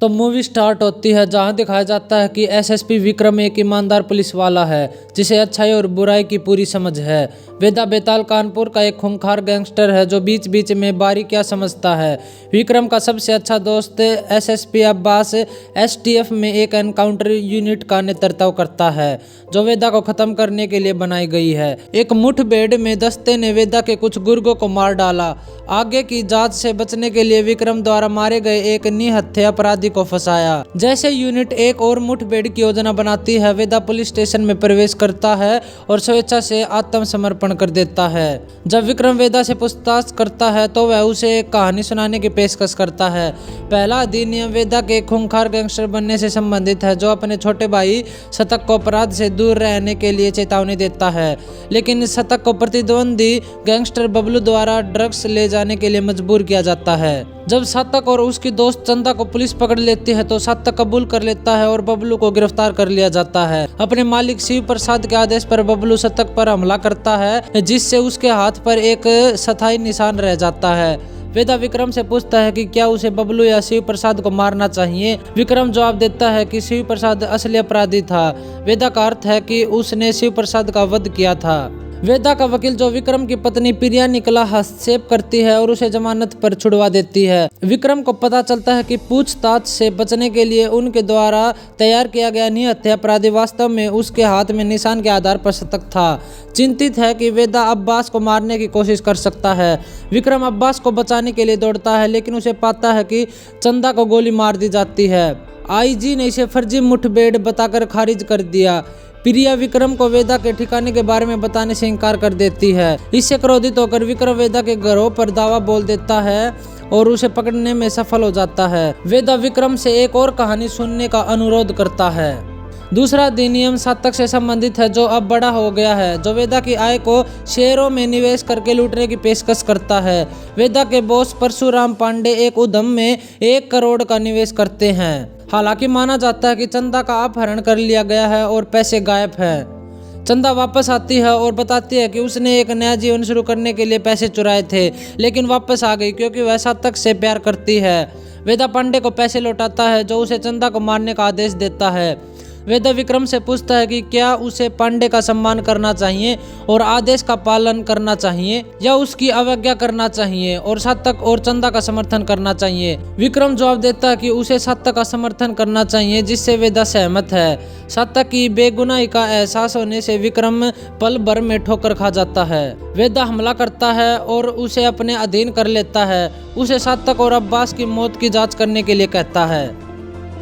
तो movie start होती है जहां दिखाया जाता है कि एसएसपी विक्रम एक ईमानदार पुलिस वाला है जिसे अच्छाई और बुराई की पूरी समझ है। वेदा बेताल कानपुर का एक खूंखार गैंगस्टर है जो बीच बीच में बारीकियां समझता है। विक्रम का सबसे अच्छा दोस्त एसएसपी अब्बास एसटीएफ में एक एनकाउंटर यूनिट का नेतृत्व करता है जो वेदा को खत्म करने के लिए बनाई गई है। एक मुठभेड़ में दस्ते ने वेदा के कुछ गुर्गों को मार डाला। आगे की जांच से बचने के लिए विक्रम द्वारा मारे गए एक निहत्थे अपराधी को फंसाया। जैसे यूनिट एक और मुठभेड़ की योजना बनाती है, वेदा पुलिस स्टेशन में प्रवेश करता है और स्वेच्छा से आत्मसमर्पण कर देता है। जब विक्रम वेदा से पूछताछ करता है तो वह उसे एक कहानी सुनाने की पेशकश करता है। पहला अधिनियम वेदा के खूंखार गैंगस्टर बनने से संबंधित है जो अपने छोटे भाई शतक को अपराध से दूर रहने के लिए चेतावनी देता है, लेकिन शतक को प्रतिद्वंदी गैंगस्टर बबलू द्वारा ड्रग्स ले जाने के लिए मजबूर किया जाता है। जब शतक और उसकी दोस्त चंदा को पुलिस पकड़ लेती है तो शतक कबूल कर लेता है और बबलू को गिरफ्तार कर लिया जाता है। अपने मालिक शिव प्रसाद के आदेश पर बबलू शतक पर हमला करता है जिससे उसके हाथ पर एक स्थायी निशान रह जाता है। वेदा विक्रम से पूछता है कि क्या उसे बबलू या शिव प्रसाद को मारना चाहिए। विक्रम जवाब देता है कि शिव प्रसाद असली अपराधी था। वेदा का अर्थ है कि उसने शिव प्रसाद का वध किया था। वेदा का वकील जो विक्रम की पत्नी प्रिया निकला हस्तक्षेप करती है और उसे जमानत पर छुड़वा देती है। विक्रम को पता चलता है कि पूछताछ से बचने के लिए उनके द्वारा तैयार किया गया निहत्थे अपराधी वास्तव में उसके हाथ में निशान के आधार पर शतक था। चिंतित है कि वेदा अब्बास को मारने की कोशिश कर सकता है। विक्रम अब्बास को बचाने के लिए दौड़ता है लेकिन उसे पाता है कि चंदा को गोली मार दी जाती है। आईजी ने इसे फर्जी मुठभेड़ बताकर खारिज कर दिया। प्रिया विक्रम को वेदा के ठिकाने के बारे में बताने से इनकार कर देती है। इससे क्रोधित होकर विक्रम वेदा के घरों पर दावा बोल देता है और उसे पकड़ने में सफल हो जाता है। वेदा विक्रम से एक और कहानी सुनने का अनुरोध करता है। दूसरा अधिनियम शतक से संबंधित है जो अब बड़ा हो गया है, जो वेदा की आय को शेयरों में निवेश करके लूटने की पेशकश करता है। वेदा के बॉस परशुराम पांडे एक उद्यम में 1 करोड़ का निवेश करते हैं। हालांकि माना जाता है कि चंदा का अपहरण कर लिया गया है और पैसे गायब हैं। चंदा वापस आती है और बताती है कि उसने एक नया जीवन शुरू करने के लिए पैसे चुराए थे लेकिन वापस आ गई क्योंकि वह शतक से प्यार करती है। वेदा पांडे को पैसे लौटाता है जो उसे चंदा को मारने का आदेश देता है। वेदा विक्रम से पूछता है कि क्या उसे पांडे का सम्मान करना चाहिए और आदेश का पालन करना चाहिए या उसकी अवज्ञा करना चाहिए और शतक और चंदा का समर्थन करना चाहिए। विक्रम जवाब देता है कि उसे शतक का समर्थन करना चाहिए जिससे वेदा सहमत है। शतक की बेगुनाही का एहसास होने से विक्रम पल भर में ठोकर खा जाता है। वेदा हमला करता है और उसे अपने अधीन कर लेता है। उसे शतक और अब्बास की मौत की जाँच करने के लिए कहता है।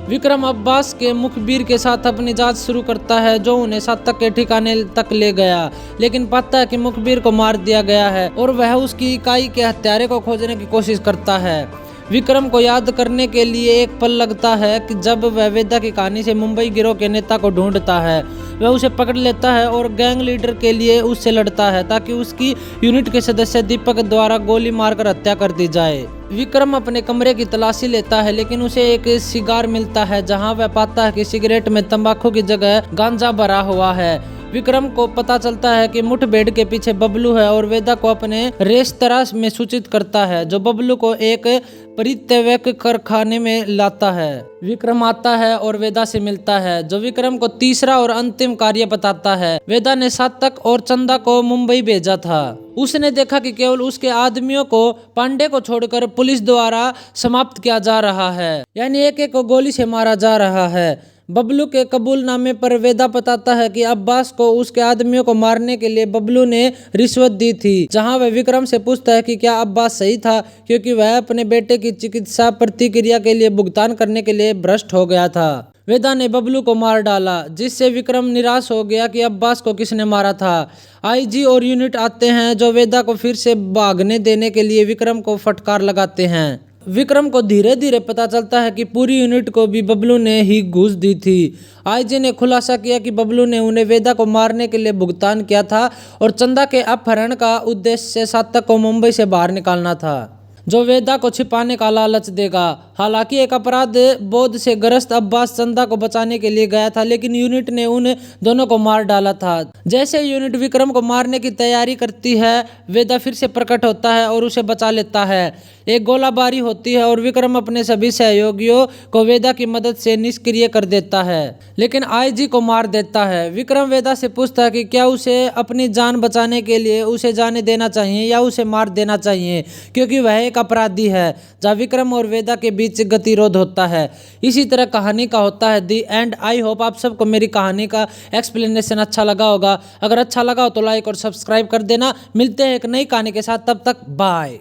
विक्रम अब्बास के मुखबिर के साथ अपनी जांच शुरू करता है जो उन्हें शतक के ठिकाने तक ले गया, लेकिन पाता है कि मुखबिर को मार दिया गया है और वह उसकी इकाई के हत्यारे को खोजने की कोशिश करता है। विक्रम को याद करने के लिए एक पल लगता है कि जब वह वेदा की कहानी से मुंबई गिरोह के नेता को ढूंढता है। वह उसे पकड़ लेता है और गैंग लीडर के लिए उससे लड़ता है ताकि उसकी यूनिट के सदस्य दीपक द्वारा गोली मारकर हत्या कर दी जाए। विक्रम अपने कमरे की तलाशी लेता है लेकिन उसे एक सिगार मिलता है जहां वह पाता है कि सिगरेट में तंबाकू की जगह गांजा भरा हुआ है। विक्रम को पता चलता है कि मुठभेड़ के पीछे बबलू है और वेदा को अपने रेस्तरां में सूचित करता है जो बबलू को एक परित्यक्त कारखाने में लाता है। विक्रम आता है और वेदा से मिलता है जो विक्रम को तीसरा और अंतिम कार्य बताता है। वेदा ने शतक और चंदा को मुंबई भेजा था। उसने देखा कि केवल उसके आदमियों को पांडे को छोड़कर पुलिस द्वारा समाप्त किया जा रहा है, यानी एक एक को गोली से मारा जा रहा है। बबलू के कबूलनामे पर वेदा बताता है कि अब्बास को उसके आदमियों को मारने के लिए बबलू ने रिश्वत दी थी, जहां वह विक्रम से पूछता है कि क्या अब्बास सही था क्योंकि वह अपने बेटे की चिकित्सा प्रतिक्रिया के लिए भुगतान करने के लिए भ्रष्ट हो गया था। वेदा ने बबलू को मार डाला जिससे विक्रम निराश हो गया कि अब्बास को किसने मारा था। आईजी और यूनिट आते हैं जो वेदा को फिर से भागने देने के लिए विक्रम को फटकार लगाते हैं। विक्रम को धीरे धीरे पता चलता है कि पूरी यूनिट को भी बबलू ने ही घूस दी थी। आईजी ने खुलासा किया कि बबलू ने उन्हें वेदा को मारने के लिए भुगतान किया था और चंदा के अपहरण का उद्देश्य शतक को मुंबई से बाहर निकालना था जो वेदा को छिपाने का लालच देगा। हालांकि एक अपराध बोध से ग्रस्त अब्बास चंदा को बचाने के लिए गया था लेकिन यूनिट ने उन दोनों को मार डाला था। जैसे यूनिट विक्रम को मारने की तैयारी करती है, वेदा फिर से प्रकट होता है और उसे बचा लेता है, एक गोलाबारी होती है और विक्रम अपने सभी सहयोगियों को वेदा की मदद से निष्क्रिय कर देता है, लेकिन आईजी को मार देता है। विक्रम वेदा से पूछता है कि क्या उसे अपनी जान बचाने के लिए उसे जाने देना चाहिए या उसे मार देना चाहिए, क्योंकि वह एक अपराधी है। जहाँ विक्रम और वेदा के बीच गतिरोध होता है। इसी तरह कहानी का होता है दी एंड। आई होप आप सबको मेरी कहानी का एक्सप्लेनेशन अच्छा लगा होगा। अगर अच्छा लगा हो तो लाइक और सब्सक्राइब कर देना। मिलते हैं एक नई कहानी के साथ, तब तक बाय।